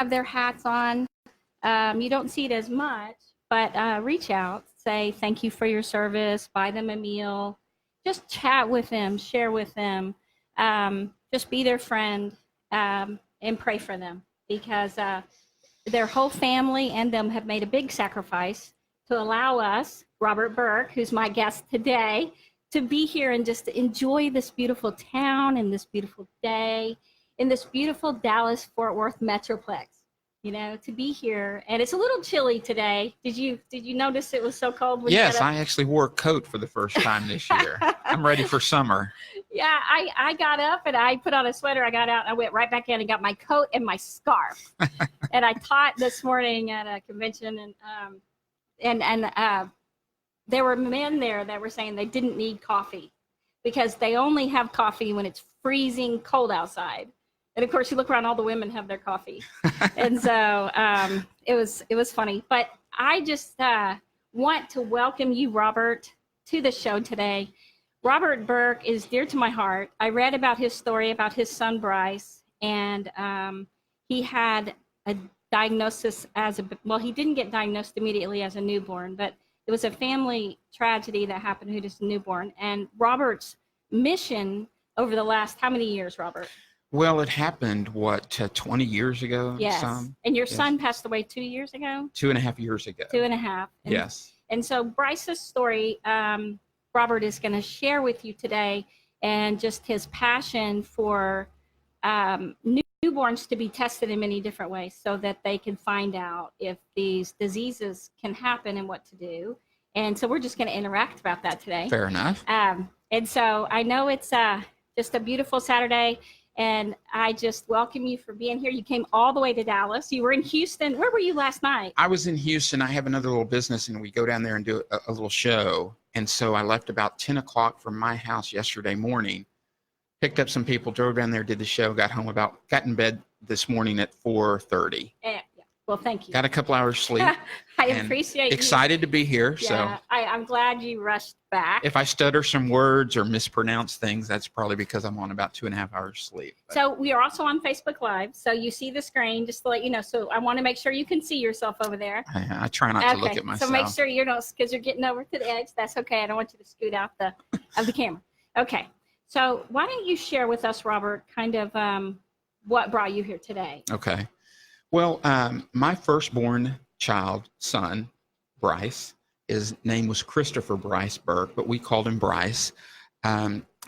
their hats on. You don't see it as much, but reach out, say thank you for your service, buy them a meal, just chat with them, share with them, just be their friend, and pray for them because their whole family and them have made a big sacrifice to allow us, Robert Burke, who's my guest today, to be here and just enjoy this beautiful town and this beautiful day in this beautiful Dallas-Fort Worth Metroplex. You know, to be here, and it's a little chilly today. Did you notice it was so cold? When yes, I actually wore a coat for the first time this year. I'm ready for summer. Yeah, I got up and I put on a sweater. I got out and I went right back in and got my coat and my scarf. And I taught this morning at a convention, and there were men there that were saying they didn't need coffee because they only have coffee when it's freezing cold outside. And of course, you look around, all the women have their coffee. And so it was funny. But I just want to welcome you, Robert, to the show today. Robert Burke is dear to my heart. I read about his story about his son, Bryce, and he had a diagnosis he didn't get diagnosed immediately as a newborn, but it was a family tragedy that happened to his newborn. And Robert's mission over the last, how many years, Robert? Well, it happened, 20 years ago? Yes. And your son passed away 2 years ago? 2.5 years ago. 2.5. Yes. And so Bryce's story, Robert is going to share with you today, and just his passion for newborns to be tested in many different ways so that they can find out if these diseases can happen and what to do. And so we're just going to interact about that today. Fair enough. And so I know it's just a beautiful Saturday. And I just welcome you for being here. You came all the way to Dallas. You were in Houston. Where were you last night? I was in Houston. I have another little business, and we go down there and do a little show. And so I left about 10 o'clock from my house yesterday morning, picked up some people, drove down there, did the show, got in bed this morning at 4:30. Yeah. Well, thank you. Got a couple hours sleep. I appreciate you. Excited to be here. Yeah, so I'm glad you rushed back. If I stutter some words or mispronounce things, that's probably because I'm on about 2.5 hours sleep. But. So we are also on Facebook Live. So you see the screen, just to let you know. So I want to make sure you can see yourself over there. I try not to look at myself. So make sure you're not, because you're getting over to the edge. That's okay. I don't want you to scoot out of the camera. Okay. So why don't you share with us, Robert, kind of what brought you here today? Okay. Well, my firstborn son, Bryce, his name was Christopher Bryce Burke, but we called him Bryce.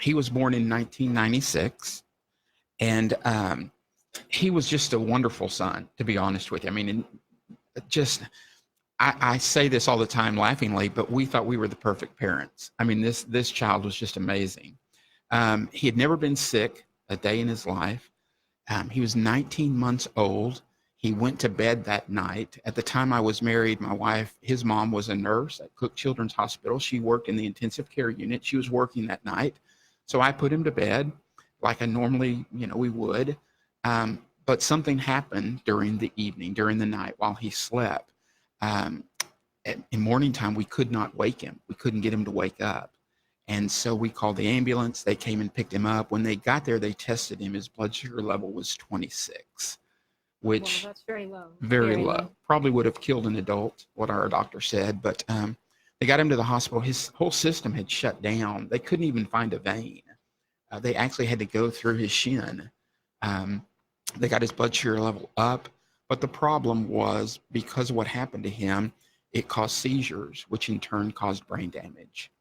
He was born in 1996, and he was just a wonderful son, to be honest with you. I mean, I say this all the time laughingly, but we thought we were the perfect parents. I mean, this child was just amazing. He had never been sick a day in his life. He was 19 months old. He went to bed that night. At the time I was married, my wife, his mom was a nurse at Cook Children's Hospital. She worked in the intensive care unit. She was working that night. So I put him to bed like I normally, we would. But something happened during the evening, during the night while he slept. In morning time, we could not wake him. We couldn't get him to wake up. And so we called the ambulance. They came and picked him up. When they got there, they tested him. His blood sugar level was 26. Which that's very low. Very low. Probably would have killed an adult, what our doctor said. But they got him to the hospital. His whole system had shut down. They couldn't even find a vein. They actually had to go through his shin. They got his blood sugar level up. But the problem was, because of what happened to him, it caused seizures, which in turn caused brain damage.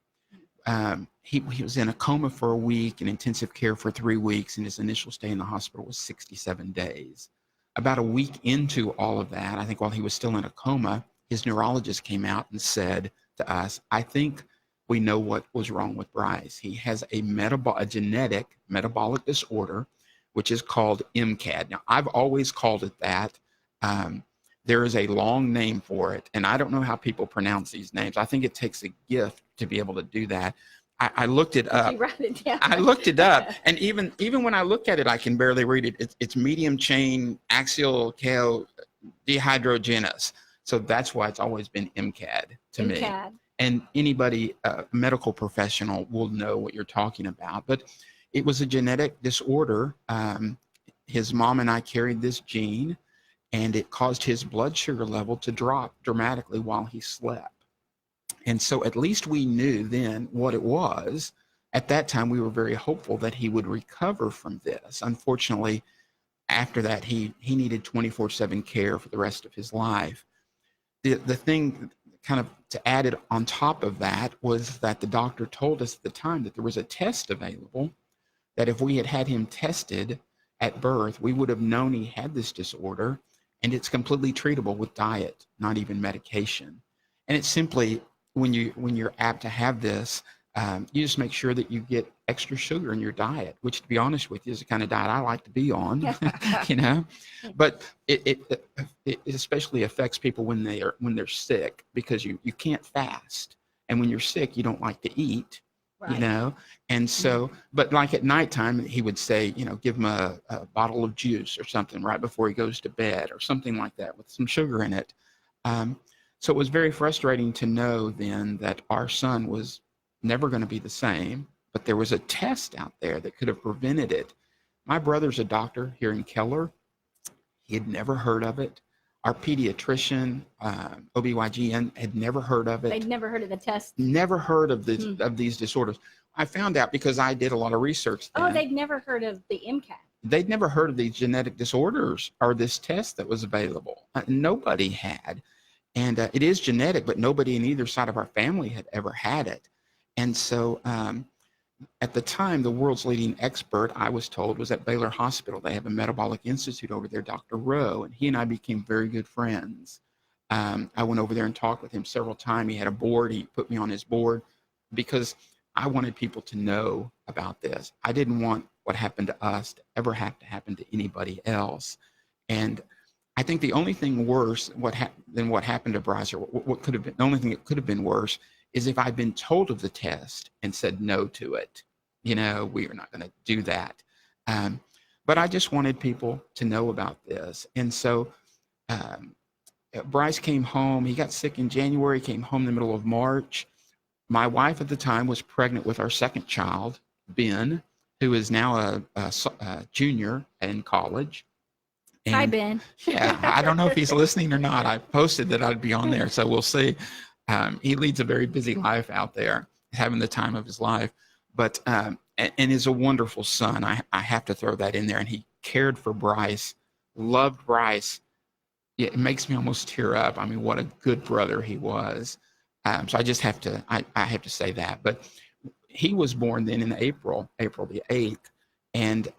He was in a coma for a week, in intensive care for 3 weeks, and his initial stay in the hospital was 67 days. About a week into all of that, I think while he was still in a coma, his neurologist came out and said to us, I think we know what was wrong with Bryce. He has a genetic metabolic disorder, which is called MCAD. Now, I've always called it that. There is a long name for it, and I don't know how people pronounce these names. I think it takes a gift to be able to do that. I looked it up. You write it down. I looked it up, and even when I look at it, I can barely read it. It's medium chain axial dehydrogenase. So that's why it's always been MCAD to me. And anybody, medical professional, will know what you're talking about. But it was a genetic disorder. His mom and I carried this gene, and it caused his blood sugar level to drop dramatically while he slept. And so at least we knew then what it was. At that time, we were very hopeful that he would recover from this. Unfortunately, after that, he needed 24/7 care for the rest of his life. The thing kind of to add it on top of that was that the doctor told us at the time that there was a test available, that if we had had him tested at birth, we would have known he had this disorder, and it's completely treatable with diet, not even medication. And it's simply, when you're apt to have this, you just make sure that you get extra sugar in your diet, which, to be honest with you, is the kind of diet I like to be on, you know. But it especially affects people when they're sick, because you can't fast, and when you're sick, you don't like to eat, Right. you know. And so, but like at nighttime, he would say, you know, give him a bottle of juice or something right before he goes to bed, or something like that with some sugar in it. So it was very frustrating to know then that our son was never going to be the same, but there was a test out there that could have prevented it. My brother's a doctor here in Keller. He had never heard of it. Our pediatrician, OBGYN, had never heard of it. They'd never heard of the test. Never heard of these disorders. I found out because I did a lot of research then. Oh, they'd never heard of the MCAD. They'd never heard of these genetic disorders or this test that was available. Nobody had. And it is genetic, but nobody in either side of our family had ever had it. And so at the time, the world's leading expert, I was told, was at Baylor Hospital. They have a metabolic institute over there, Dr. Rowe, and he and I became very good friends. I went over there and talked with him several times. He had a board. He put me on his board because I wanted people to know about this. I didn't want what happened to us to ever have to happen to anybody else. And I think the only thing worse than what happened to Bryce, or what could have been, the only thing that could have been worse, is if I'd been told of the test and said no to it. You know, we are not going to do that. But I just wanted people to know about this. And so Bryce came home. He got sick in January, came home in the middle of March. My wife at the time was pregnant with our second child, Ben, who is now a junior in college. And, Hi, Ben. Yeah, I don't know if he's listening or not. I posted that I'd be on there, so we'll see. He leads a very busy life out there, having the time of his life, but and is a wonderful son. I have to throw that in there. And he cared for Bryce, loved Bryce. It makes me almost tear up. I mean, what a good brother he was. So I just have to, I have to say that. But he was born then in April the 8th, and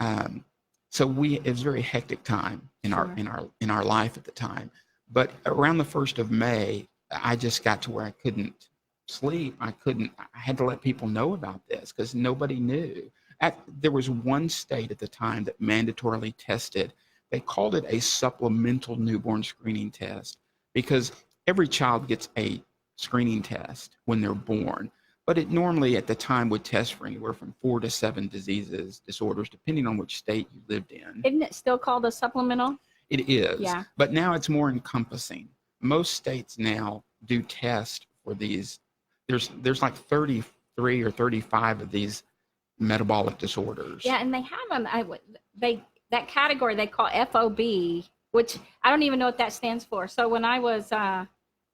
so it was a very hectic time in our life at the time. But around the 1st of May, I just got to where I couldn't sleep. I had to let people know about this because nobody knew. There was one state at the time that mandatorily tested. They called it a supplemental newborn screening test because every child gets a screening test when they're born. But it normally at the time would test for anywhere from 4 to 7 disorders, depending on which state you lived in. Isn't it still called a supplemental? It is. Yeah. But now it's more encompassing. Most states now do test for these. There's like 33 or 35 of these metabolic disorders. Yeah, and they have them. That category they call FOB, which I don't even know what that stands for. So when I was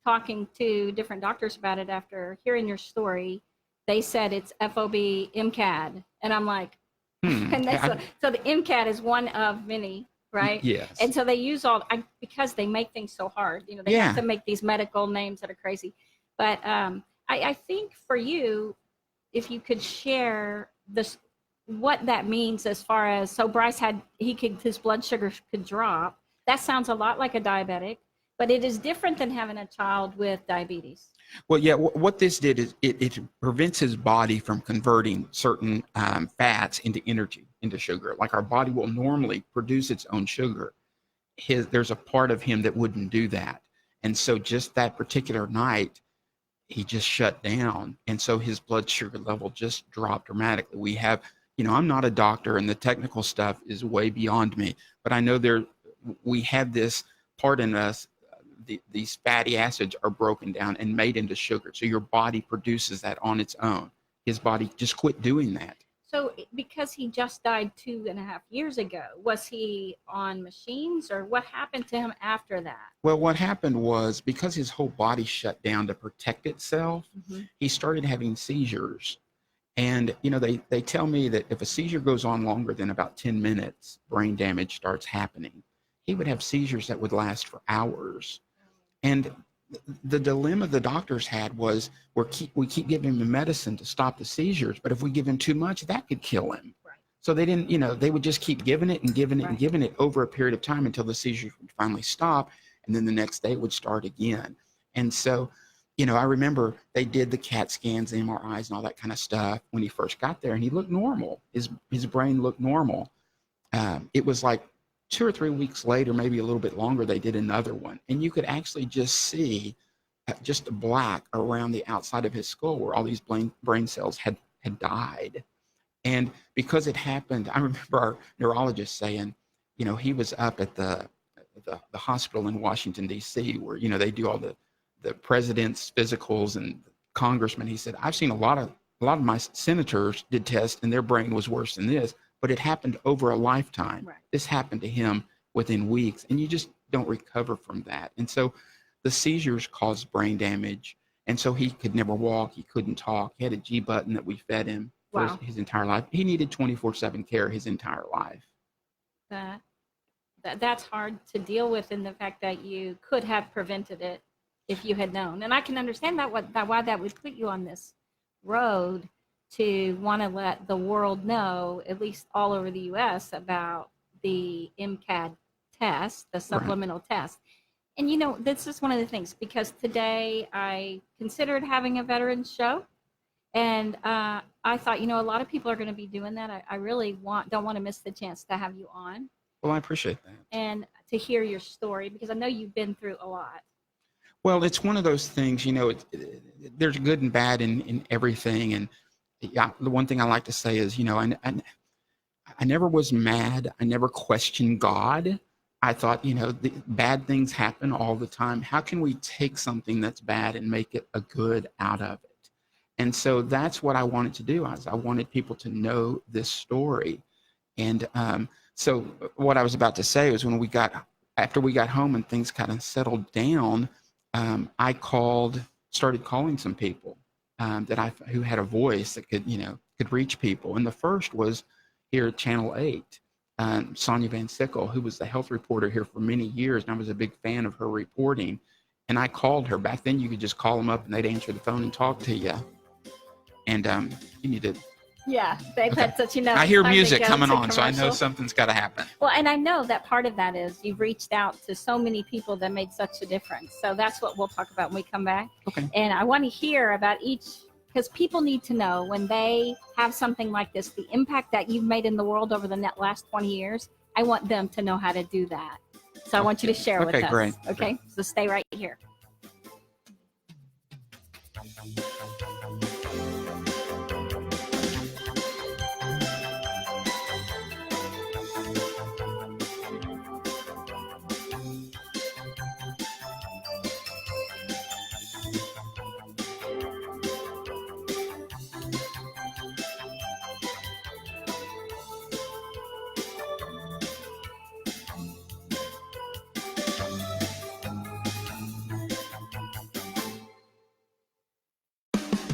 talking to different doctors about it after hearing your story, they said it's FOB MCAD, and I'm like, and so the MCAD is one of many. Right. Yes. And so they use because they make things so hard. You know, they have to make these medical names that are crazy. But I think for you, if you could share what that means as far as, so Bryce his blood sugar could drop. That sounds a lot like a diabetic, but it is different than having a child with diabetes. Well, yeah, what this did is it prevents his body from converting certain fats into energy, into sugar. Like our body will normally produce its own sugar. There's a part of him that wouldn't do that. And so just that particular night, he just shut down. And so his blood sugar level just dropped dramatically. We have, I'm not a doctor and the technical stuff is way beyond me, but I know we have this part in us. These fatty acids are broken down and made into sugar. So your body produces that on its own. His body just quit doing that. So because he just died 2.5 years ago, was he on machines or what happened to him after that? Well, what happened was because his whole body shut down to protect itself, he started having seizures. And, they tell me that if a seizure goes on longer than about 10 minutes, brain damage starts happening. He would have seizures that would last for hours. And the dilemma the doctors had was we keep giving him medicine to stop the seizures, but if we give him too much, that could kill him. Right. So they didn't, they would just keep giving it and giving it Right. and giving it over a period of time until the seizures would finally stop. And then the next day would start again. And so, I remember they did the CAT scans, the MRIs, and all that kind of stuff when he first got there, and he looked normal. His brain looked normal. It was like 2 or 3 weeks later, maybe a little bit longer, they did another one, and you could actually just see just black around the outside of his skull where all these brain cells had died. And because it happened, I remember our neurologist saying, he was up at the hospital in Washington, D.C., where, they do all the president's physicals and congressmen. He said, I've seen a lot of my senators did tests and their brain was worse than this, but it happened over a lifetime. Right. This happened to him within weeks, and you just don't recover from that. And so the seizures caused brain damage. And so he could never walk. He couldn't talk. He had a G button that we fed him for Wow. his entire life. He needed 24/7 care his entire life. That's hard to deal with, in the fact that you could have prevented it if you had known. And I can understand why that would put you on this road to want to let the world know, at least all over the U.S., about the MCAD test, the supplemental test. And, this is one of the things, because today I considered having a veterans show. And I thought, a lot of people are going to be doing that. I really don't want to miss the chance to have you on. Well, I appreciate that. And to hear your story, because I know you've been through a lot. Well, it's one of those things, there's good and bad in everything. And yeah, the one thing I like to say is, I never was mad. I never questioned God. I thought, the bad things happen all the time. How can we take something that's bad and make it a good out of it? And so that's what I wanted to do. I wanted people to know this story. And so what I was about to say was after we got home and things kind of settled down, I started calling some people who had a voice that could reach people. And the first was here at Channel 8, Sonia Van Sickle, who was the health reporter here for many years, and I was a big fan of her reporting. And I called her. Back then, you could just call them up and they'd answer the phone and talk to you. And you need to. Yeah, that's such I hear music coming on, so I know something's got to happen. Well, and I know that part of that is you've reached out to so many people that made such a difference. So that's what we'll talk about when we come back. Okay. And I want to hear about each, because people need to know when they have something like this, the impact that you've made in the world over the last 20 years. I want them to know how to do that. So I want you to share with us. Okay, great. Okay, so stay right here.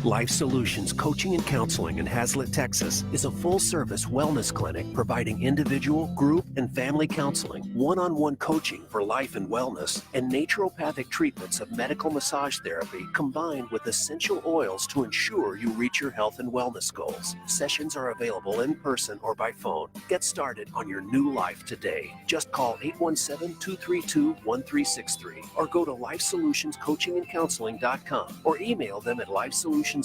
Life Solutions Coaching and Counseling in Hazlet, Texas is a full-service wellness clinic providing individual, group, and family counseling, one-on-one coaching for life and wellness, and naturopathic treatments of medical massage therapy combined with essential oils to ensure you reach your health and wellness goals. Sessions are available in person or by phone. Get started on your new life today. Just call 817-232-1363 or go to LifeSolutionsCoachingandCounseling.com or email them at lifesolutionscc@yahoo.com.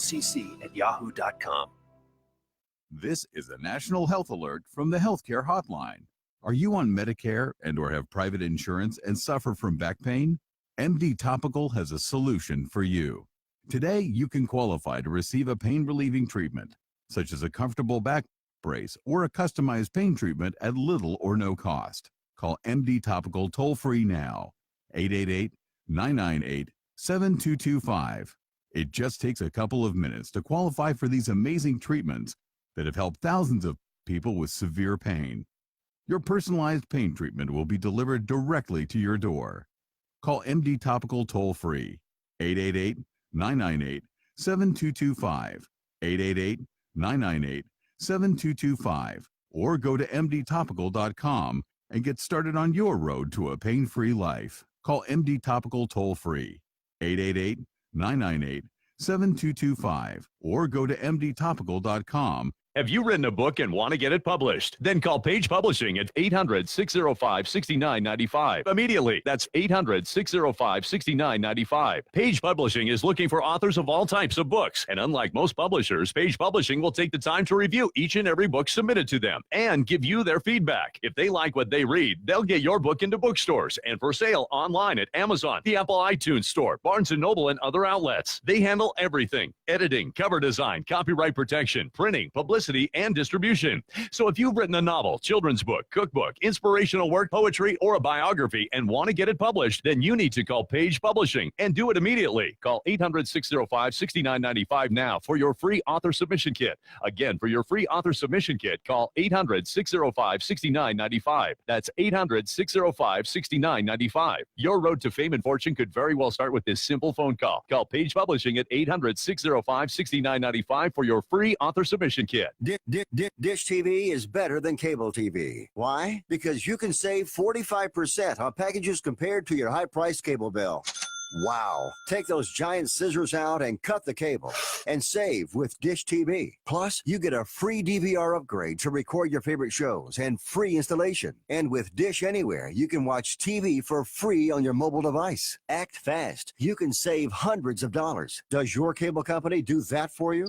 This is a national health alert from the Healthcare Hotline. Are you on Medicare and/or have private insurance and suffer from back pain? MD Topical has a solution for you. Today, you can qualify to receive a pain-relieving treatment, such as a comfortable back brace or a customized pain treatment at little or no cost. Call MD Topical toll-free now, 888-998-7225. It just takes a couple of minutes to qualify for these amazing treatments that have helped thousands of people with severe pain. Your personalized pain treatment will be delivered directly to your door. Call MD Topical toll-free, 888-998-7225, 888-998-7225, or go to mdtopical.com and get started on your road to a pain-free life. Call MD Topical toll-free, 888-998-7225, or go to mdtopical.com. Have you written a book and want to get it published? Then call Page Publishing at 800-605-6995 immediately. That's 800-605-6995. Page Publishing is looking for authors of all types of books. And unlike most publishers, Page Publishing will take the time to review each and every book submitted to them and give you their feedback. If they like what they read, they'll get your book into bookstores and for sale online at Amazon, the Apple iTunes Store, Barnes & Noble, and other outlets. They handle everything: editing, cover design, copyright protection, printing, publicity, and distribution. So if you've written a novel, children's book, cookbook, inspirational work, poetry, or a biography and want to get it published, then you need to call Page Publishing and do it immediately. Call 800-605-6995 now for your free author submission kit. Again, for your free author submission kit, call 800-605-6995. That's 800-605-6995. Your road to fame and fortune could very well start with this simple phone call. Call Page Publishing at 800-605-6995 for your free author submission kit. Dish TV is better than cable TV. Why? Because you can save 45% on packages compared to your high-priced cable bill. Wow. Take those giant scissors out and cut the cable and save with Dish TV. Plus, you get a free DVR upgrade to record your favorite shows and free installation. And with Dish Anywhere, you can watch TV for free on your mobile device. Act fast. You can save hundreds of dollars. Does your cable company do that for you?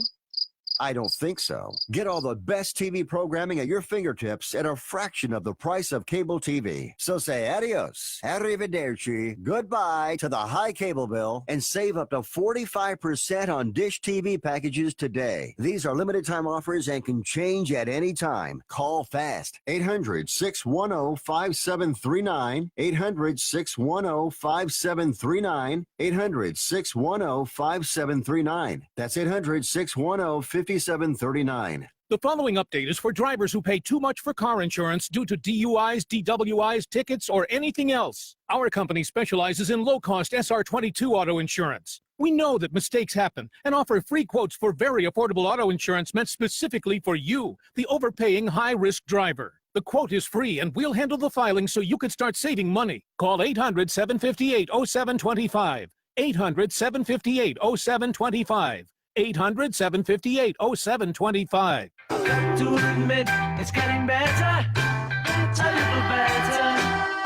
I don't think so. Get all the best TV programming at your fingertips at a fraction of the price of cable TV. So say adios, arrivederci, goodbye to the high cable bill and save up to 45% on Dish TV packages today. These are limited time offers and can change at any time. Call fast. 800-610-5739, 800-610-5739, 800-610-5739. That's 800-610-5739. The following update is for drivers who pay too much for car insurance due to DUIs, DWIs, tickets, or anything else. Our company specializes in low-cost SR22 auto insurance. We know that mistakes happen and offer free quotes for very affordable auto insurance meant specifically for you, the overpaying high-risk driver. The quote is free, and we'll handle the filing so you can start saving money. Call 800-758-0725. 800-758-0725. 800-758-0725. To admit it's getting better, a little better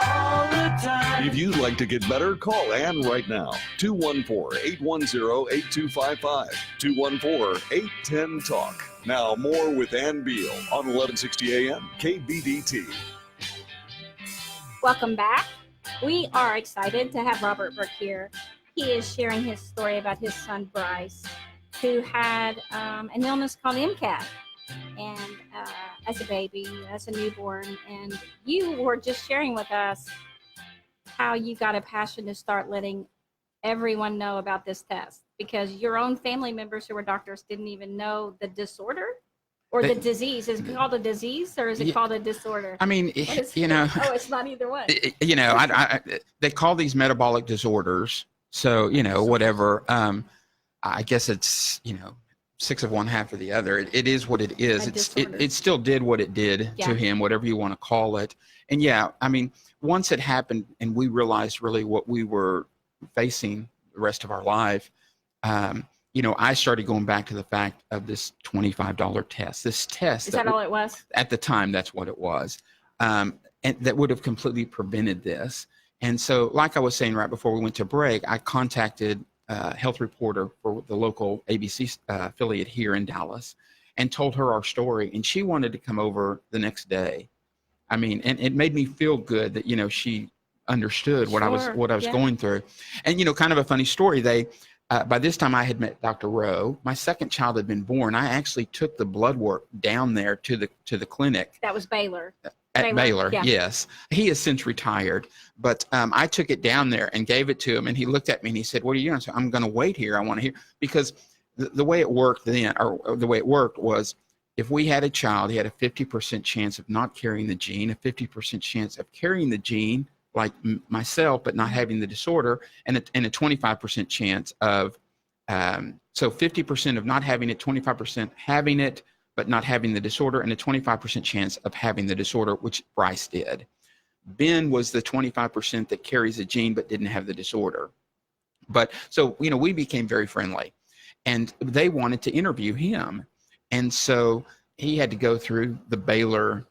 all the time. If you'd like to get better, call Ann right now. 214-810-8255. 214-810-TALK. Now more with Ann Beal on 1160 AM KBDT. Welcome back. We are excited to have Robert Burke here. He is sharing his story about his son, Bryce, who had an illness called MCAD, and as a baby, as a newborn. And you were just sharing with us how you got a passion to start letting everyone know about this test, because your own family members who were doctors didn't even know the disorder or the disease. Is it called a disease or is it called a disorder? I mean, you know. Oh, it's not either one. You know, they call these metabolic disorders. So, you know, whatever. I guess it's, you know, six of one, half of the other. It is what it is. It still did what it did to him, whatever you want to call it. And yeah, I mean, once it happened and we realized really what we were facing the rest of our life, you know, I started going back to the fact of this $25 test. This test. Is that all it was? At the time, that's what it was. And that would have completely prevented this. And so, like I was saying right before we went to break, I contacted health reporter for the local ABC affiliate here in Dallas and told her our story, and she wanted to come over the next day. I mean, and it made me feel good that, you know, she understood what I was going through. And, you know, kind of a funny story, they by this time I had met Dr. Rowe. My second child had been born. I actually took the blood work down there to the clinic. That was Baylor. At Baylor, yes. He has since retired, but I took it down there and gave it to him, and he looked at me and he said, "What are you doing?" I said, "I'm going to wait here. I want to hear," because the way it worked then, or the way it worked was, if we had a child, he had a 50% chance of not carrying the gene, a 50% chance of carrying the gene, like myself, but not having the disorder, and a 25% chance of, so 50% of not having it, 25% having it, but not having the disorder, and a 25% chance of having the disorder, which Bryce did. Ben was the 25% that carries a gene but didn't have the disorder. But so, we became very friendly, and they wanted to interview him. And so he had to go through the Baylor.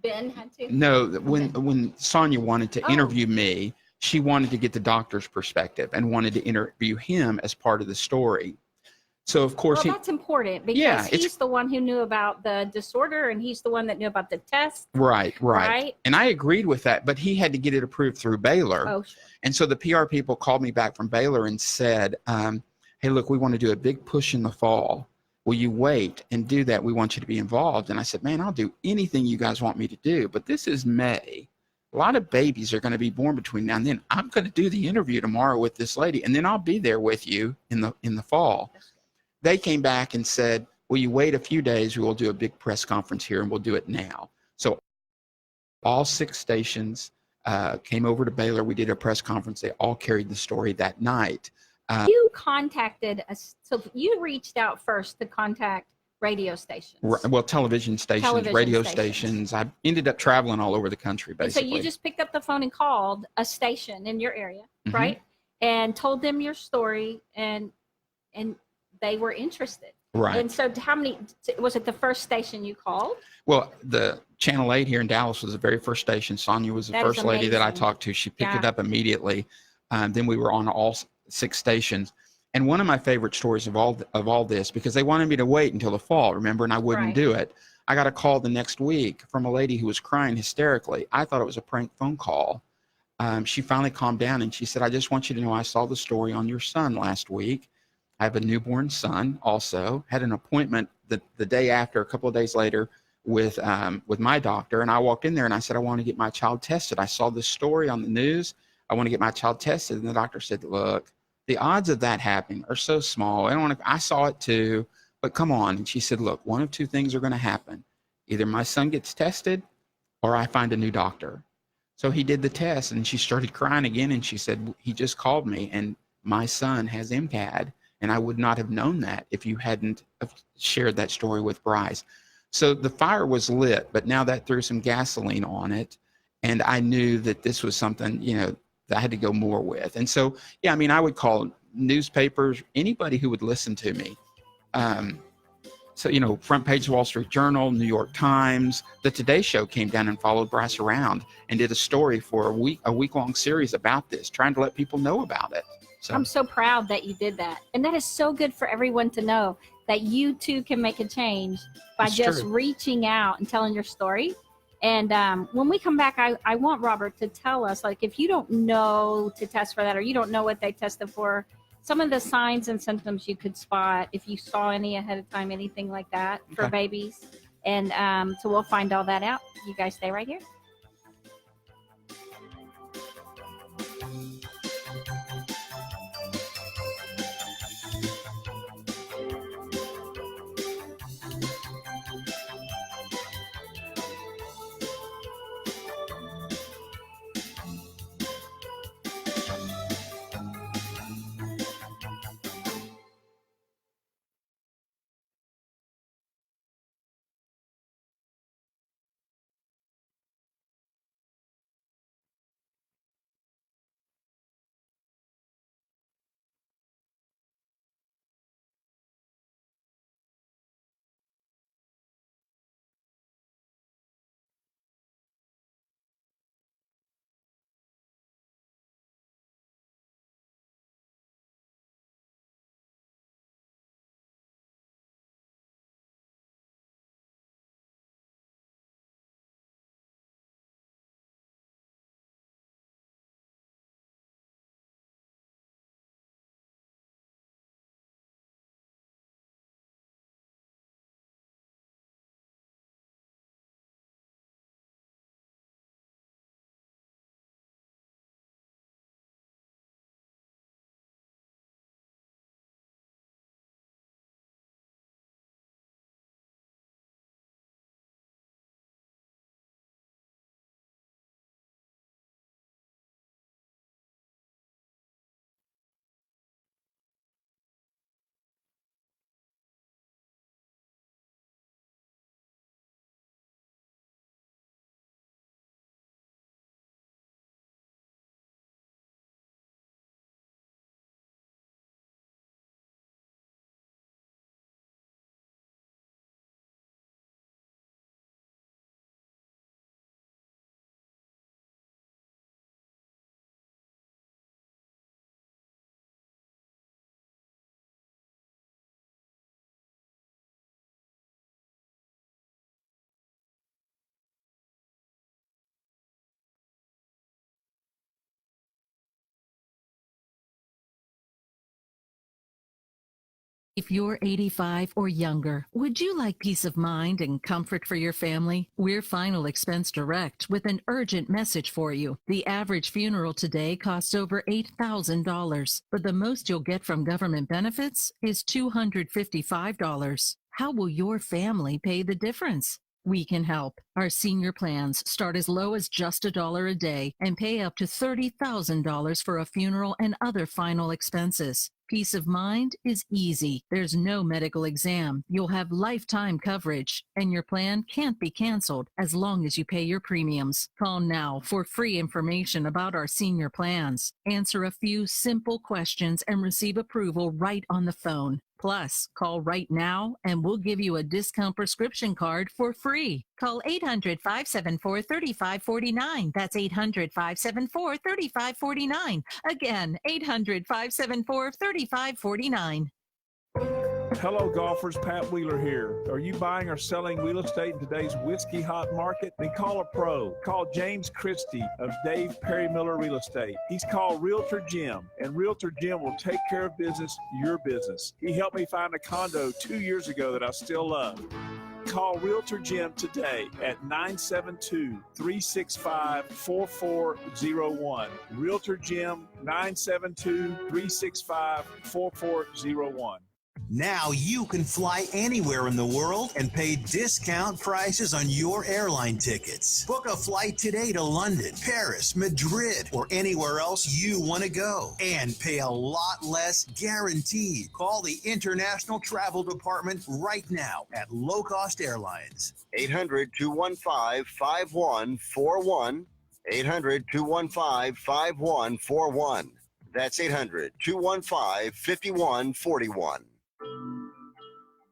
Ben had to? No, when Sonia wanted to interview me, she wanted to get the doctor's perspective and wanted to interview him as part of the story. So, of course, that's important because he's the one who knew about the disorder and he's the one that knew about the test. Right. And I agreed with that, but he had to get it approved through Baylor. Oh, sure. And so the PR people called me back from Baylor and said, hey, look, we want to do a big push in the fall. Will you wait and do that? We want you to be involved. And I said, man, I'll do anything you guys want me to do. But this is May. A lot of babies are going to be born between now and then. I'm going to do the interview tomorrow with this lady, and then I'll be there with you in the fall. They came back and said, will you wait a few days? We will do a big press conference here, and we'll do it now. So all 6 stations came over to Baylor. We did a press conference. They all carried the story that night. You contacted us, so you reached out first to contact radio stations. Well, television stations, radio stations. I ended up traveling all over the country, basically. And so you just picked up the phone and called a station in your area, right? And told them your story, and they were interested. Right. And so how many, was it the first station you called? Well, the Channel 8 here in Dallas was the very first station. Sonia was the first lady that I talked to. She picked it up immediately. Then we were on all 6 stations. And one of my favorite stories of all this, because they wanted me to wait until the fall, remember, and I wouldn't do it. I got a call the next week from a lady who was crying hysterically. I thought it was a prank phone call. She finally calmed down and she said, I just want you to know I saw the story on your son last week. I have a newborn son also, had an appointment the day after, a couple of days later, with my doctor. And I walked in there and I said, I want to get my child tested. I saw this story on the news. I want to get my child tested. And the doctor said, look, the odds of that happening are so small. I saw it too, but come on. And she said, look, one of 2 things are going to happen. Either my son gets tested or I find a new doctor. So he did the test and she started crying again. And she said, he just called me and my son has MCAD. And I would not have known that if you hadn't shared that story with Bryce. So the fire was lit, but now that threw some gasoline on it. And I knew that this was something, that I had to go more with. And so, I would call newspapers, anybody who would listen to me. So, front page Wall Street Journal, New York Times, the Today Show came down and followed Bryce around and did a story for a week-long series about this, trying to let people know about it. So I'm so proud that you did that. And that is so good for everyone to know that you too can make a change by just reaching out and telling your story. And when we come back, I want Robert to tell us, like, if you don't know to test for that or you don't know what they tested for, some of the signs and symptoms you could spot if you saw any ahead of time, anything like that for babies. And so we'll find all that out. You guys stay right here. If you're 85 or younger, would you like peace of mind and comfort for your family? We're Final Expense Direct with an urgent message for you. The average funeral today costs over $8,000, but the most you'll get from government benefits is $255. How will your family pay the difference? We can help. Our senior plans start as low as just $1 a day and pay up to $30,000 for a funeral and other final expenses. Peace of mind is easy. There's no medical exam. You'll have lifetime coverage, and your plan can't be canceled as long as you pay your premiums. Call now for free information about our senior plans. Answer a few simple questions and receive approval right on the phone. Plus, call right now and we'll give you a discount prescription card for free. Call 800-574-3549. That's 800-574-3549. Again, 800-574-3549. Hello, golfers. Pat Wheeler here. Are you buying or selling real estate in today's whiskey hot market? Then call a pro. Call James Christie of Dave Perry Miller Real Estate. He's called Realtor Jim, and Realtor Jim will take care of business, your business. He helped me find a condo 2 years ago that I still love. Call Realtor Jim today at 972-365-4401. Realtor Jim, 972-365-4401. Now you can fly anywhere in the world and pay discount prices on your airline tickets. Book a flight today to London, Paris, Madrid, or anywhere else you want to go and pay a lot less guaranteed. Call the International Travel Department right now at Low Cost Airlines. 800-215-5141. 800-215-5141. That's 800-215-5141.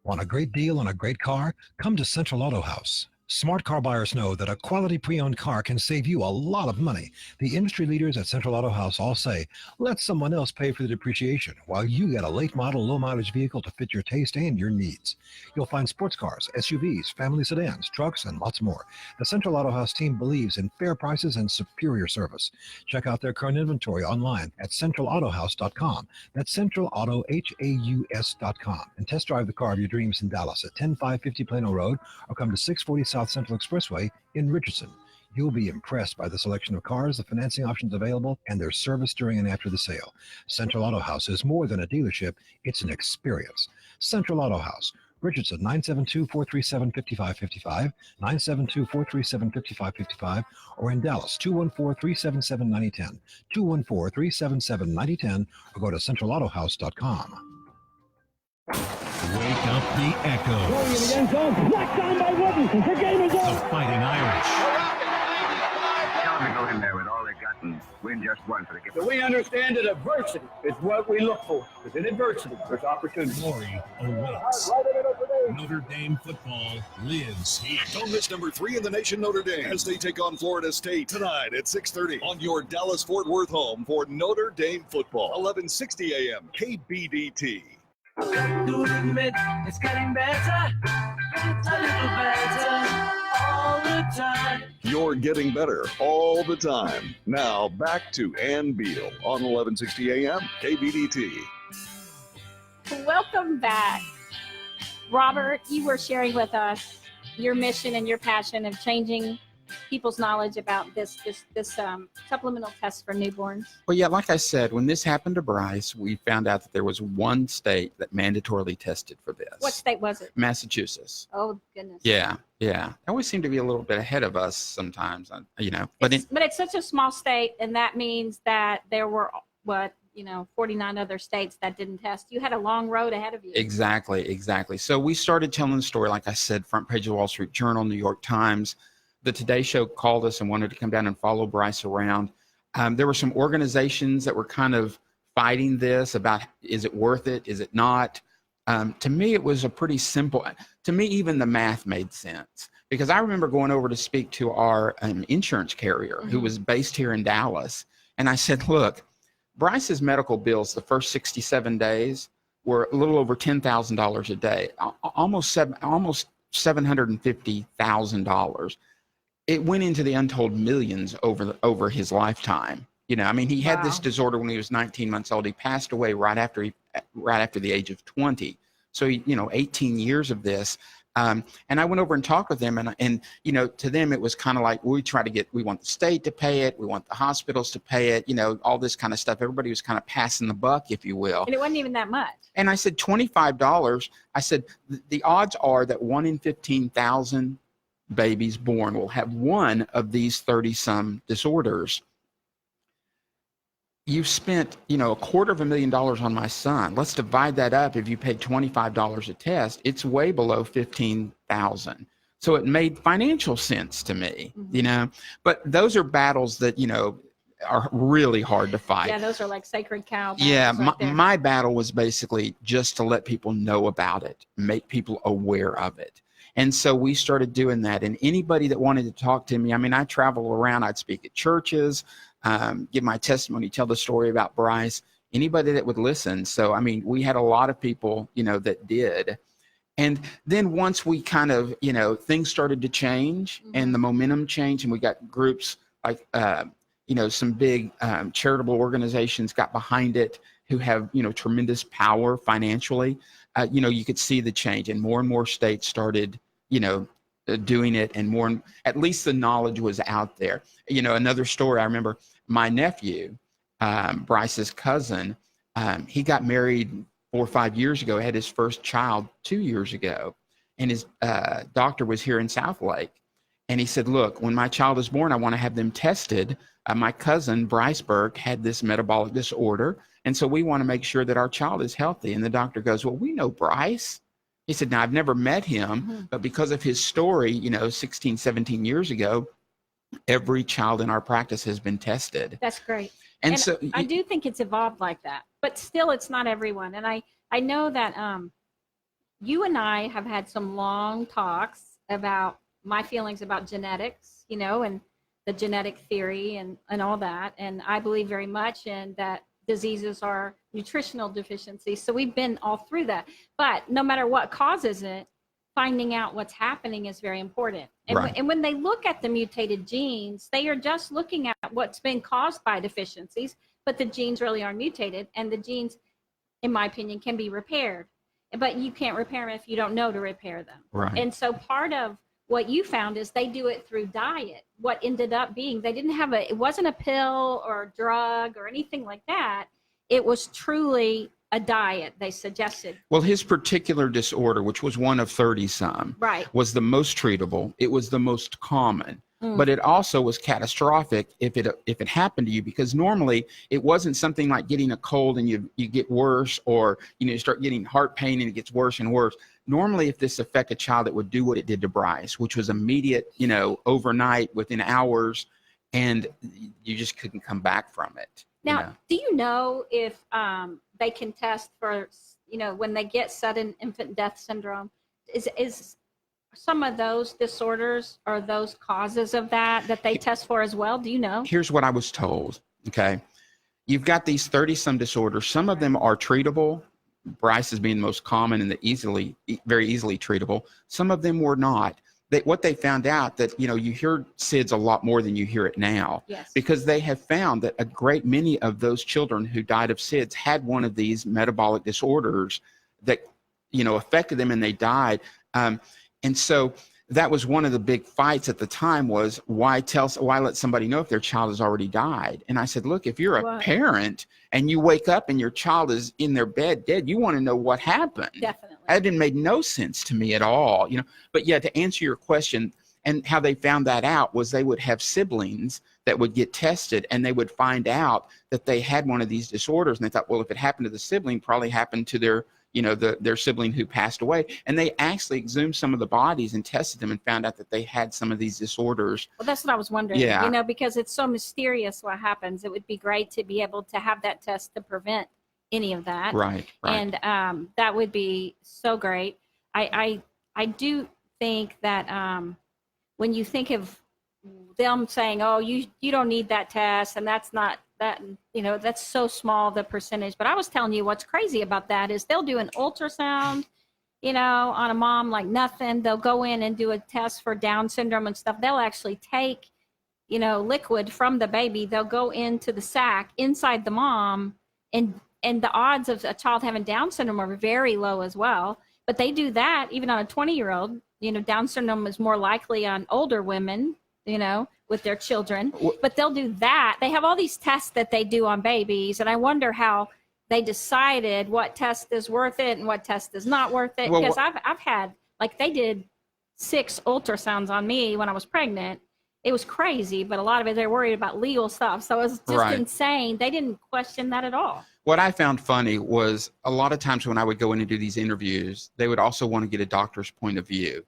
Want a great deal on a great car? Come to Central Auto House. Smart car buyers know that a quality pre-owned car can save you a lot of money. The industry leaders at Central Auto House all say, let someone else pay for the depreciation while you get a late model, low mileage vehicle to fit your taste and your needs. You'll find sports cars, SUVs, family sedans, trucks, and lots more. The Central Auto House team believes in fair prices and superior service. Check out their current inventory online at centralautohouse.com. That's centralautohaus.com. And test drive the car of your dreams in Dallas at 10550 Plano Road, or come to 640 South Central Expressway in Richardson. You'll be impressed by the selection of cars, the financing options available, and their service during and after the sale. Central Auto House is more than a dealership, it's an experience. Central Auto House, Richardson, 972-437-5555, 972-437-5555, or in Dallas, 214-377-9010, 214-377-9010, or go to centralautohouse.com. Wake up the echoes. Going in the end zone, knocked down by Wooden. The game is over. The Fighting Irish. Tell them to go in there with all they got and win just one for the game. So we understand that adversity is what we look for. Because in adversity, there's opportunity. Glory awaits. Notre Dame football lives here. Don't miss number 3 in the nation, Notre Dame, as they take on Florida State tonight at 6:30 on your Dallas-Fort Worth home for Notre Dame football. 1160 a.m. KBDT. Do admit it's getting better, it's a little better all the time. You're getting better all the time. Now back to Ann Beal on 1160 a.m. KBDT. Welcome back. Robert, you were sharing with us your mission and your passion of changing people's knowledge about this supplemental test for newborns. Well, yeah, like I said, when this happened to Bryce, we found out that there was one state that mandatorily tested for this. What state was it? Massachusetts. Oh, goodness. Yeah. They always seem to be a little bit ahead of us sometimes, But it's such a small state, and that means that there were, 49 other states that didn't test. You had a long road ahead of you. Exactly. So we started telling the story, like I said, front page of the Wall Street Journal, New York Times. The Today Show called us and wanted to come down and follow Bryce around. There were some organizations that were kind of fighting this about, is it worth it? Is it not? To me, it was a pretty simple, to me, even the math made sense, because I remember going over to speak to our insurance carrier who was based here in Dallas. And I said, look, Bryce's medical bills the first 67 days were a little over $10,000 a day, almost $750,000. It went into the untold millions over his lifetime. He had this disorder when he was 19 months old. He passed away right after the age of 20. So, 18 years of this. And I went over and talked with them, and to them, it was kind of like, we want the state to pay it. We want the hospitals to pay it, all this kind of stuff. Everybody was kind of passing the buck, if you will. And it wasn't even that much. And I said, $25. I said, the odds are that 1 in 15,000 babies born will have one of these 30-some disorders. You've spent, $250,000 on my son. Let's divide that up. If you paid $25 a test, it's way below $15,000. So it made financial sense to me, But those are battles that, are really hard to fight. Yeah, those are like sacred cow battles. Yeah, right my battle was basically just to let people know about it, make people aware of it. And so we started doing that. And anybody that wanted to talk to me, I travel around, I'd speak at churches, give my testimony, tell the story about Bryce, anybody that would listen. So, we had a lot of people, that did. And then once we kind of, things started to change and the momentum changed, and we got groups like, some big charitable organizations got behind it who have, tremendous power financially. You could see the change, and more states started, doing it, and at least the knowledge was out there. Another story, I remember my nephew, Bryce's cousin, he got married 4 or 5 years ago, had his first child 2 years ago, and his doctor was here in South Lake. And he said, look, when my child is born, I want to have them tested. My cousin, Bryce Burke, had this metabolic disorder, and so we want to make sure that our child is healthy. And the doctor goes, well, we know Bryce. He said, now, I've never met him, but because of his story, 16, 17 years ago, every child in our practice has been tested. That's great. And so I do think it's evolved like that, but still it's not everyone. And I know that you and I have had some long talks about my feelings about genetics, and the genetic theory and all that. And I believe very much in that diseases are nutritional deficiencies. So we've been all through that. But no matter what causes it, finding out what's happening is very important. And, Right. and when they look at the mutated genes, they are just looking at what's been caused by deficiencies, but the genes really are mutated. And the genes, in my opinion, can be repaired. But you can't repair them if you don't know to repair them. Right. And so part of what you found is they do it through diet. What ended up being, it wasn't a pill or a drug or anything like that. It was truly a diet they suggested. Well, his particular disorder, which was one of 30-some, Right. was the most treatable. It was the most common, but it also was catastrophic if it happened to you, because normally it wasn't something like getting a cold and you get worse, or you start getting heart pain and it gets worse and worse. Normally, if this affected a child, it would do what it did to Bryce, which was immediate, overnight, within hours, and you just couldn't come back from it. Now, do you know if they can test for, when they get sudden infant death syndrome, is some of those disorders or those causes of that they test for as well? Do you know? Here's what I was told. Okay. You've got these 30-some disorders. Some of them are treatable. Bryce is being the most common and very easily treatable. Some of them were not. What they found out that, you hear SIDS a lot more than you hear it now. Yes. Because they have found that a great many of those children who died of SIDS had one of these metabolic disorders that, affected them, and they died. And so that was one of the big fights at the time, was why let somebody know if their child has already died? And I said, look, if you're a parent and you wake up and your child is in their bed dead, you want to know what happened. Definitely. That didn't make no sense to me at all, But yeah, to answer your question, and how they found that out was they would have siblings that would get tested, and they would find out that they had one of these disorders. And they thought, well, if it happened to the sibling, probably happened to their their sibling who passed away. And they actually exhumed some of the bodies and tested them and found out that they had some of these disorders. Well, that's what I was wondering, Yeah. Because it's so mysterious what happens. It would be great to be able to have that test to prevent any of that. Right. And that would be so great. I do think that when you think of them saying, oh, you don't need that test, and that's not that, that's so small, the percentage. But I was telling you what's crazy about that is they'll do an ultrasound, on a mom like nothing. They'll go in and do a test for Down syndrome and stuff. They'll actually take, liquid from the baby. They'll go into the sac inside the mom and and the odds of a child having Down syndrome are very low as well. But they do that even on a 20-year-old. You know, Down syndrome is more likely on older women, you know, with their children. But they'll do that. They have all these tests that they do on babies, and I wonder how they decided what test is worth it and what test is not worth it. Well, Because I've had, like, they did 6 ultrasounds on me when I was pregnant. It was crazy, but a lot of it, they're worried about legal stuff. So it was just insane. They didn't question that at all. What I found funny was a lot of times when I would go in and do these interviews, they would also want to get a doctor's point of view.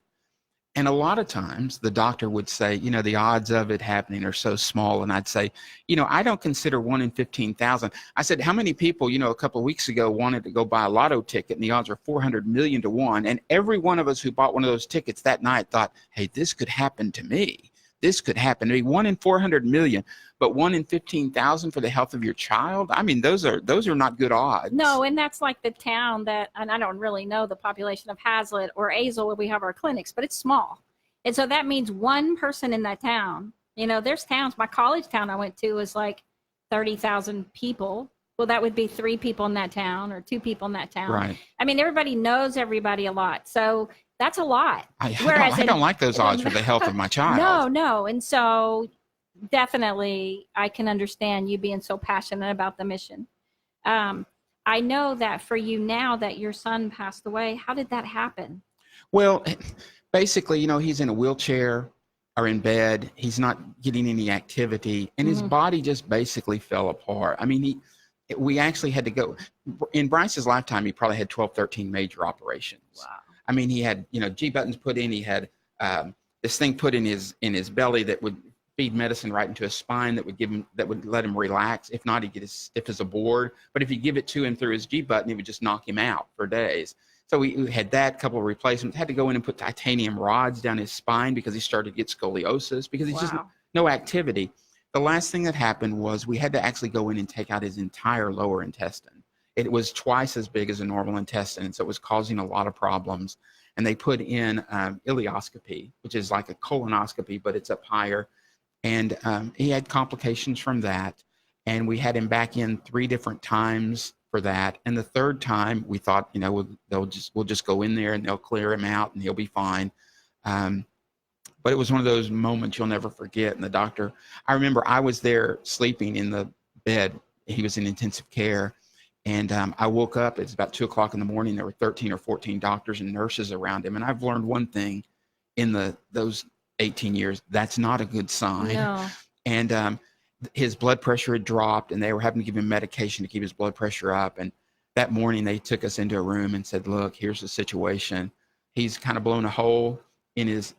And a lot of times the doctor would say, you know, the odds of it happening are so small. And I'd say, you know, I don't consider 1 in 15,000. I said, how many people, you know, a couple of weeks ago wanted to go buy a lotto ticket and the odds are 400 million to 1. And every one of us who bought one of those tickets that night thought, hey, this could happen to me. This could happen to me. 1 in 400 million, but 1 in 15,000 for the health of your child. I mean, those are not good odds. No, and that's like the town that, and I don't really know the population of Hazlitt or Azle where we have our clinics, but it's small. And so that means one person in that town. You know, there's towns, my college town I went to was like 30,000 people. Well, that would be 3 people in that town or 2 people in that town. Right. I mean, everybody knows everybody a lot. So that's a lot. I don't like those odds for the health of my child. No. And so definitely I can understand you being so passionate about the mission. I know that for you now that your son passed away, how did that happen? Well, basically, you know, he's in a wheelchair or in bed. He's not getting any activity, and his body just basically fell apart. I mean, we actually had to go. In Bryce's lifetime, he probably had 12, 13 major operations. Wow. I mean, he had, you know, G buttons put in. He had this thing put in his belly that would feed medicine right into his spine that would let him relax. If not, he'd get as stiff as a board. But if you give it to him through his G button, it would just knock him out for days. So we had that, couple of replacements. Had to go in and put titanium rods down his spine because he started to get scoliosis because he's just no activity. The last thing that happened was we had to actually go in and take out his entire lower intestine. It was twice as big as a normal intestine, and so it was causing a lot of problems. And they put in ileoscopy, which is like a colonoscopy, but it's up higher. And he had complications from that. And we had him back in 3 different times for that. And the 3rd time, we thought, you know, we'll just go in there and they'll clear him out and he'll be fine. But it was one of those moments you'll never forget. And the doctor, I remember I was there sleeping in the bed. He was in intensive care. And I woke up, it's about 2 o'clock in the morning. There were 13 or 14 doctors and nurses around him. And I've learned one thing in those 18 years, that's not a good sign. No. And his blood pressure had dropped and they were having to give him medication to keep his blood pressure up. And that morning they took us into a room and said, look, here's the situation. He's kind of blown a hole in his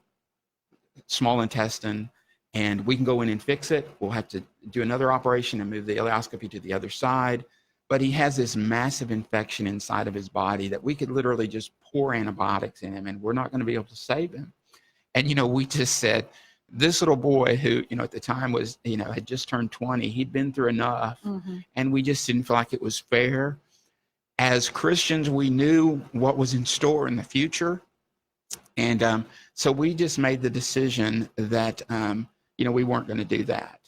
small intestine and we can go in and fix it. We'll have to do another operation and move the ileoscopy to the other side. But he has this massive infection inside of his body that we could literally just pour antibiotics in him and we're not going to be able to save him. And, you know, we just said, this little boy who, you know, at the time was, you know, had just turned 20, he'd been through enough. And we just didn't feel like it was fair. As Christians, we knew what was in store in the future. And so we just made the decision that, you know, we weren't going to do that.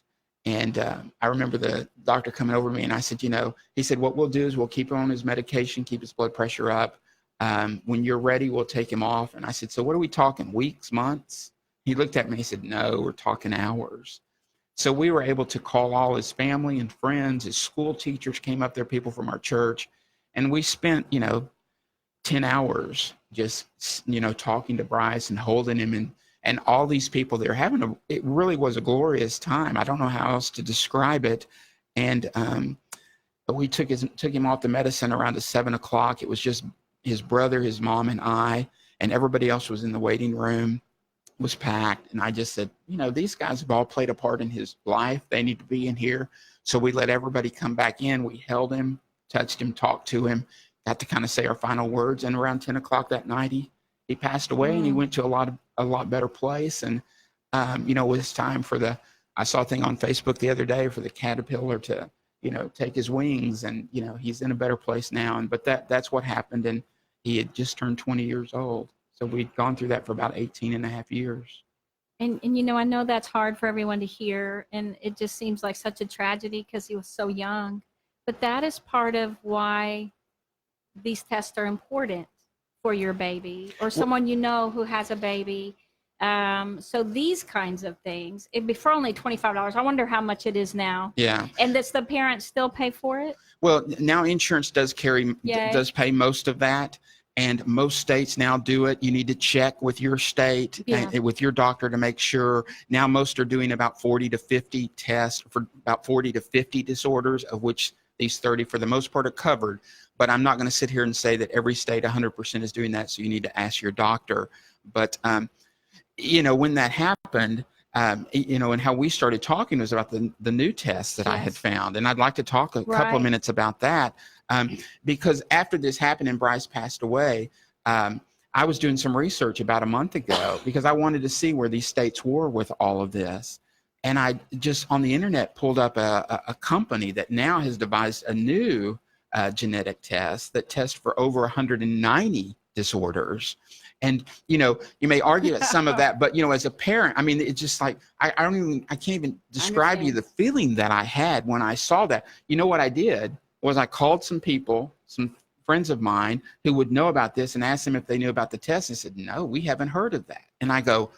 And I remember the doctor coming over to me and I said, you know, he said, what we'll do is we'll keep him on his medication, keep his blood pressure up. When you're ready, we'll take him off. And I said, so what are we talking, weeks, months? He looked at me and he said, no, we're talking hours. So we were able to call all his family and friends. His school teachers came up there, people from our church. And we spent, you know, 10 hours just, you know, talking to Bryce and holding him and all these people there it really was a glorious time. I don't know how else to describe it. And we took him off the medicine around 7 o'clock. It was just his brother, his mom, and I, and everybody else was in the waiting room, was packed. And I just said, you know, these guys have all played a part in his life. They need to be in here. So we let everybody come back in. We held him, touched him, talked to him, got to kind of say our final words. And around 10 o'clock that night, he passed away and he went to a lot better place. And, you know, it was time for I saw a thing on Facebook the other day for the caterpillar to, you know, take his wings and, you know, he's in a better place now. But that's what happened. And he had just turned 20 years old. So we'd gone through that for about 18 and a half years. And you know, I know that's hard for everyone to hear. And it just seems like such a tragedy because he was so young. But that is part of why these tests are important for your baby or someone you know who has a baby. So these kinds of things, it'd be for only $25. I wonder how much it is now. Yeah. And does the parent still pay for it? Well, now insurance does pay most of that. And most states now do it. You need to check with your state and with your doctor to make sure. Now most are doing about 40 to 50 tests for about 40 to 50 disorders, of which these 30 for the most part are covered. But I'm not going to sit here and say that every state 100% is doing that. So you need to ask your doctor. But, when that happened, and how we started talking was about the new tests that I had found. And I'd like to talk a couple of minutes about that. Because after this happened and Bryce passed away, I was doing some research about a month ago because I wanted to see where these states were with all of this. And I just on the internet pulled up a company that now has devised a new genetic test that tests for over 190 disorders. And, you may argue at some of that, but, as a parent, I mean, it's just like, I can't even describe you the feeling that I had when I saw that. You know what I did? Was I called some people, some friends of mine who would know about this and asked them if they knew about the test and said, no, we haven't heard of that. And I go,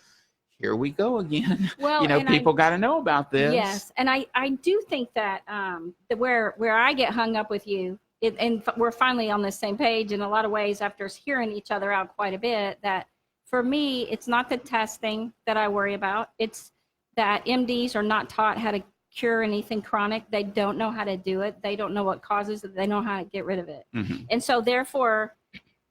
here we go again. Well, people got to know about this. Yes. And I do think that, that where I get hung up with you, and we're finally on the same page in a lot of ways after hearing each other out quite a bit, that for me, it's not the testing that I worry about. It's that MDs are not taught how to cure anything chronic. They don't know how to do it. They don't know what causes it. They know how to get rid of it. Mm-hmm. And so therefore,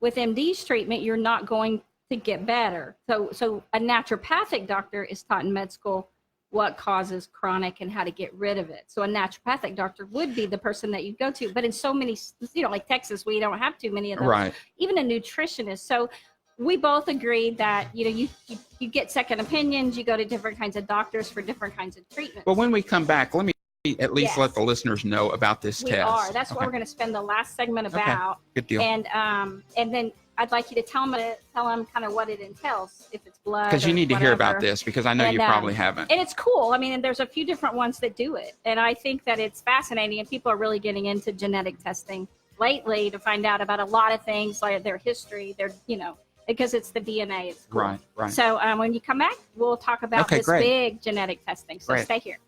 with MD's treatment, you're not going to get better. So a naturopathic doctor is taught in med school what causes chronic and how to get rid of it. So a naturopathic doctor would be the person that you go to. But in so many, like Texas, we don't have too many of those. Right. Even a nutritionist. So we both agreed that, you get second opinions, you go to different kinds of doctors for different kinds of treatments. But when we come back, let me at least let the listeners know about this test. That's what we're going to spend the last segment about. Good deal. And then I'd like you to tell them kind of what it entails, if it's blood. Because you need to hear about this, because I know you probably haven't. And it's cool. I mean, and there's a few different ones that do it. And I think that it's fascinating, and people are really getting into genetic testing lately to find out about a lot of things, like their history, because it's the DNA. It's cool. Right. So when you come back, we'll talk about this big genetic testing. So stay here.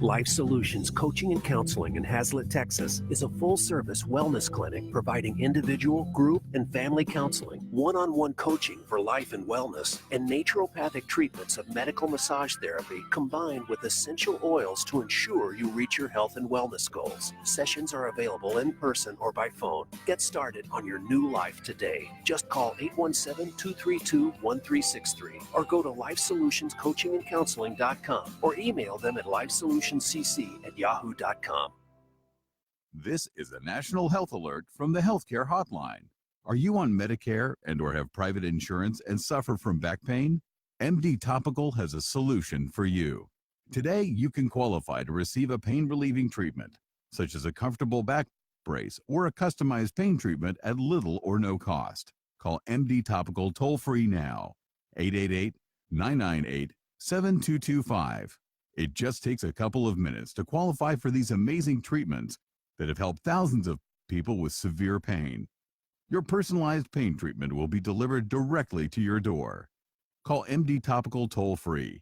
Life Solutions Coaching and Counseling in Hazlet, Texas is a full-service wellness clinic providing individual, group, and family counseling, one-on-one coaching for life and wellness, and naturopathic treatments of medical massage therapy combined with essential oils to ensure you reach your health and wellness goals. Sessions are available in person or by phone. Get started on your new life today. Just call 817-232-1363 or go to LifeSolutionsCoachingandCounseling.com or email them at lifesolutioncc@yahoo.com. This is a national health alert from the Healthcare Hotline. Are you on Medicare and or have private insurance and suffer from back pain? MD Topical has a solution for you. Today, you can qualify to receive a pain-relieving treatment, such as a comfortable back brace or a customized pain treatment at little or no cost. Call MD Topical toll-free now, 888-998-7225. It just takes a couple of minutes to qualify for these amazing treatments that have helped thousands of people with severe pain. Your personalized pain treatment will be delivered directly to your door. Call MD Topical toll-free,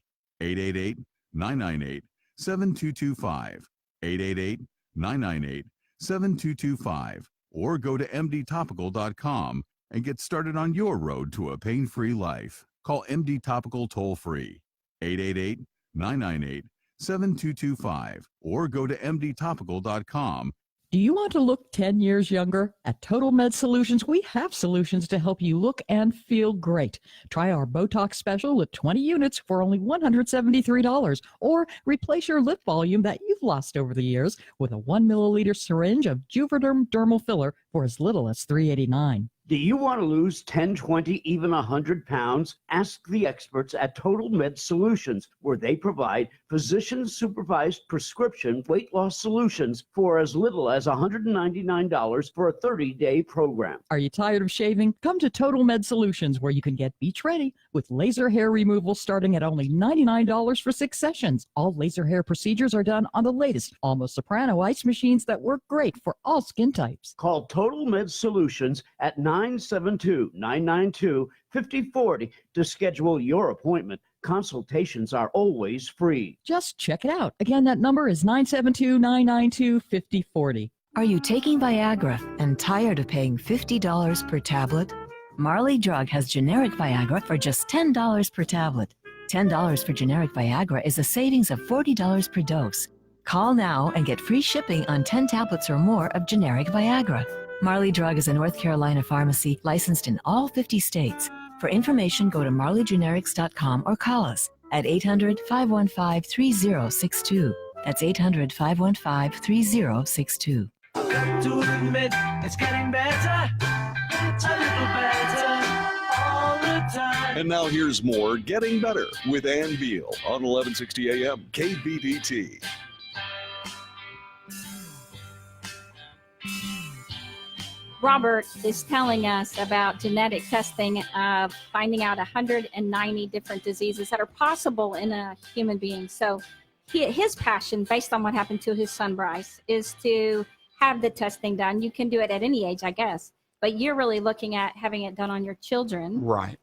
888-998-7225, 888-998-7225, or go to mdtopical.com and get started on your road to a pain-free life. Call MD Topical toll-free, 888-998-7225, or go to mdtopical.com. Do you want to look 10 years younger? At Total Med Solutions, we have solutions to help you look and feel great. Try our Botox special with 20 units for only $173, or replace your lip volume that you've lost over the years with a 1 milliliter syringe of Juvederm dermal filler for as little as $3.89. Do you want to lose 10, 20, even 100 pounds? Ask the experts at Total Med Solutions, where they provide physician-supervised prescription weight loss solutions for as little as $199 for a 30-day program. Are you tired of shaving? Come to Total Med Solutions, where you can get beach ready with laser hair removal starting at only $99 for 6 sessions. All laser hair procedures are done on the latest Almost Soprano ice machines that work great for all skin types. Call Total Med Solutions at 972-992-5040 to schedule your appointment. Consultations are always free. Just check it out. Again, that number is 972-992-5040. Are you taking Viagra and tired of paying $50 per tablet? Marley Drug has generic Viagra for just $10 per tablet. $10 for generic Viagra is a savings of $40 per dose. Call now and get free shipping on 10 tablets or more of generic Viagra. Marley Drug is a North Carolina pharmacy licensed in all 50 states. For information, go to marleygenerics.com or call us at 800-515-3062. That's 800-515-3062. Got to admit, it's getting better, a little better all the time. And now here's more Getting Better with Ann Beal on 1160 AM KBDT. Robert is telling us about genetic testing of finding out 190 different diseases that are possible in a human being. So his passion, based on what happened to his son Bryce, is to have the testing done. You can do it at any age, I guess, but you're really looking at having it done on your children. Right.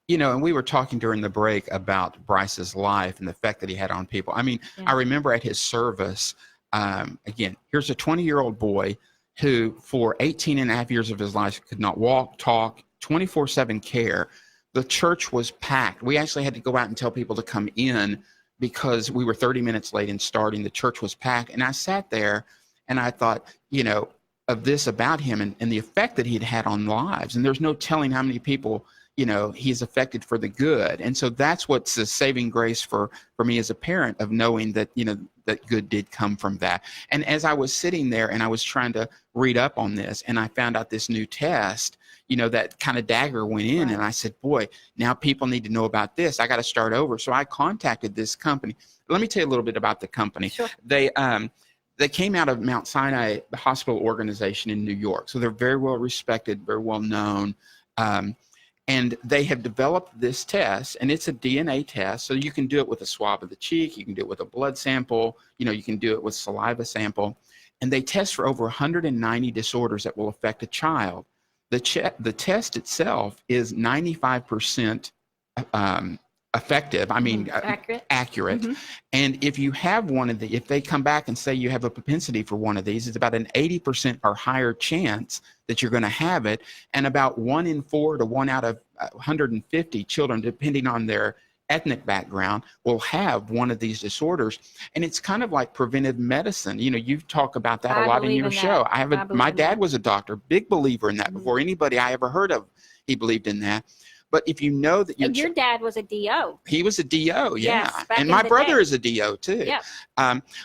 You know, and we were talking during the break about Bryce's life and the effect that he had on people. I mean, Yeah. I remember at his service, again, here's a 20-year-old boy who for 18 and a half years of his life could not walk, talk, 24/7 care. The church was packed. We actually had to go out and tell people to come in because we were 30 minutes late in starting. The church was packed. And I sat there and I thought, you know, of this about him and the effect that he'd had on lives. And there's no telling how many people, you know, he's affected for the good. And so that's what's the saving grace for me as a parent, of knowing that, you know, that good did come from that. And as I was sitting there and I was trying to read up on this, and I found out this new test, you know, that kind of dagger went in. And I said, boy, now people need to know about this. I got to start over. So I contacted this company. Let me tell you a little bit about the company. Sure. They came out of Mount Sinai Hospital Organization in New York. So they're very well respected, very well known. And they have developed this test, and it's a DNA test. So you can do it with a swab of the cheek. You can do it with a blood sample. You know, you can do it with saliva sample. And they test for over 190 disorders that will affect a child. The test itself is 95% effective. I mean, accurate. Mm-hmm. And if you have one of if they come back and say you have a propensity for one of these, it's about an 80% or higher chance that you're going to have it. And about 1 in 4 to 1 out of 150 children, depending on their ethnic background, will have one of these disorders. And it's kind of like preventive medicine. You know, you talk about that a lot in your show. My dad was a doctor, big believer in that. Mm-hmm. Before anybody I ever heard of, he believed in that. But if you know that your dad was a DO. He was a DO, yeah. Yes, and my brother is a DO too. Yeah.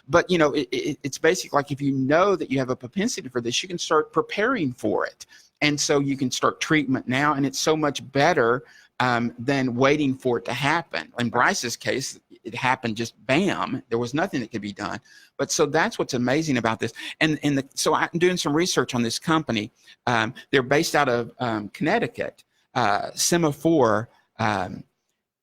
But you know, it's basically like if you know that you have a propensity for this, you can start preparing for it. And so you can start treatment now, and it's so much better than waiting for it to happen. In Bryce's case, it happened just bam. There was nothing that could be done. But so that's what's amazing about this. So I'm doing some research on this company. They're based out of Connecticut. Semaphore, and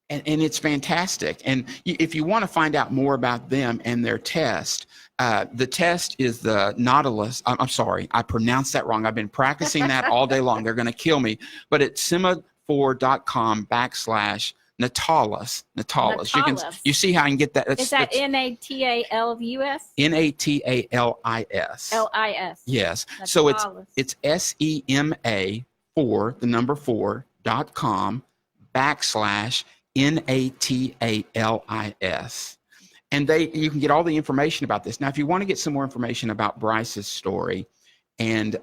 it's fantastic. And if you want to find out more about them and their test, the test is the Nautilus. I'm sorry, I pronounced that wrong. I've been practicing that all day long. They're going to kill me. But it's semaphore.com/Natalis. You see how I can get that? Is that Natalus? Natalis. LIS. Yes. So it's SEMA. 4.com/Natalis. And you can get all the information about this. Now, if you want to get some more information about Bryce's story and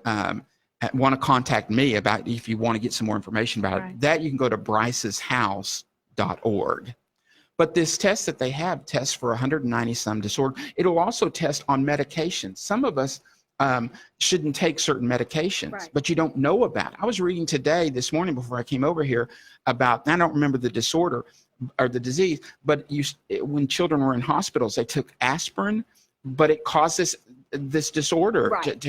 want to contact me about if you want to get some more information about it, that you can go to briceshouse.org. But this test that they have tests for 190 some disorder. It'll also test on medication. Some of us shouldn't take certain medications, Right. but you don't know about it. I was reading this morning before I came over here about, I don't remember the disorder or the disease, but when children were in hospitals, they took aspirin, but it causes this disorder, Right.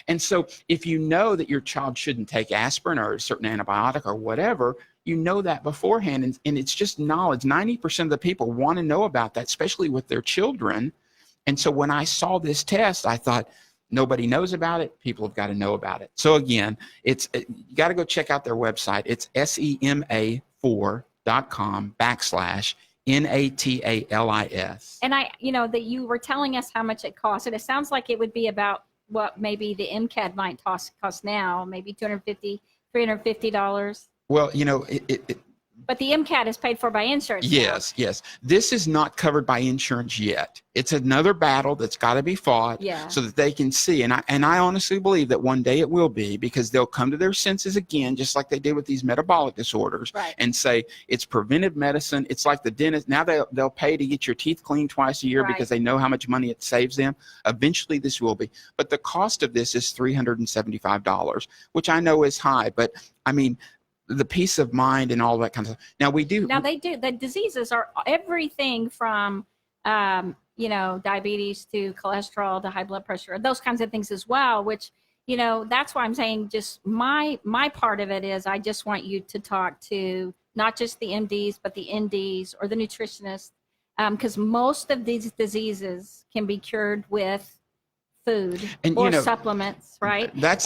And so if you know that your child shouldn't take aspirin or a certain antibiotic or whatever, you know that beforehand. And it's just knowledge. 90% of the people want to know about that, especially with their children. And so when I saw this test, I thought, nobody knows about it. People have got to know about it. So again, you got to go check out their website. It's SEMA4.com/NATALIS. And that you were telling us how much it costs, and it sounds like it would be about what maybe the MCAD might cost now, maybe $250, $350. Well, But the MCAD is paid for by insurance. Yes. This is not covered by insurance yet. It's another battle that's got to be fought so that they can see. And I honestly believe that one day it will be, because they'll come to their senses again, just like they did with these metabolic disorders, and say it's preventive medicine. It's like the dentist. Now they'll pay to get your teeth cleaned twice a year because they know how much money it saves them. Eventually this will be. But the cost of this is $375, which I know is high. But I mean, the peace of mind and all that kind of stuff. Now they do. The diseases are everything from, diabetes to cholesterol to high blood pressure, those kinds of things as well, which, that's why I'm saying just my part of it is I just want you to talk to not just the MDs, but the NDs or the nutritionists, because most of these diseases can be cured with food or supplements, right? That's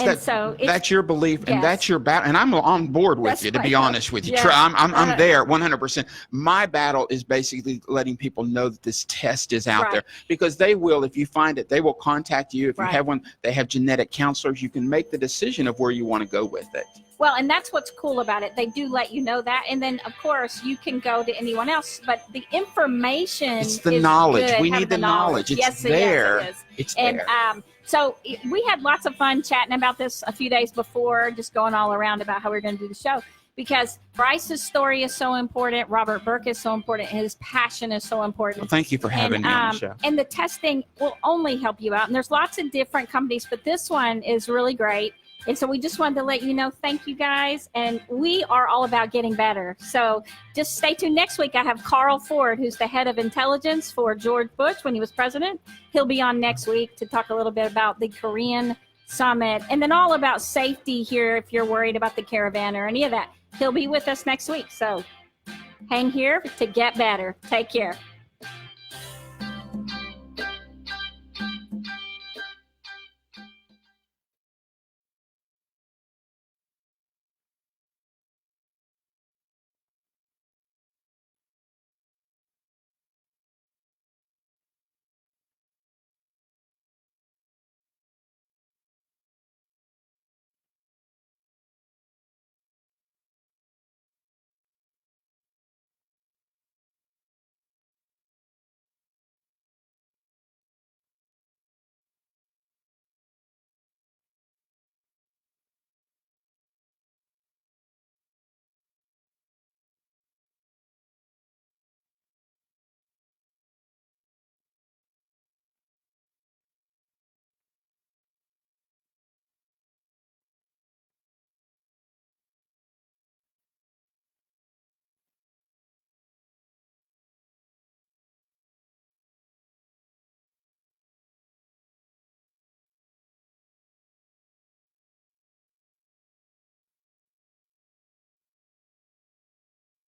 your belief, and that's your battle, and I'm on board with you, to be honest with you. Yeah. I'm there 100%. My battle is basically letting people know that this test is out there, because they will, if you find it, they will contact you. If you have one, they have genetic counselors. You can make the decision of where you want to go with it. Well, and that's what's cool about it. They do let you know that. And then, of course, you can go to anyone else. But the information It's the knowledge. We need the knowledge. It's yes, there. Yes, it is. It's and, there. So we had lots of fun chatting about this a few days before, just going all around about how we were going to do the show. Because Bryce's story is so important. Robert Burke is so important. His passion is so important. Well, thank you for having me on the show. And the testing will only help you out. And there's lots of different companies, but this one is really great. And so we just wanted to let you know, thank you guys. And we are all about getting better. So just stay tuned. Next week, I have Carl Ford, who's the head of intelligence for George Bush when he was president. He'll be on next week to talk a little bit about the Korean summit and then all about safety here if you're worried about the caravan or any of that. He'll be with us next week. So hang here to get better. Take care.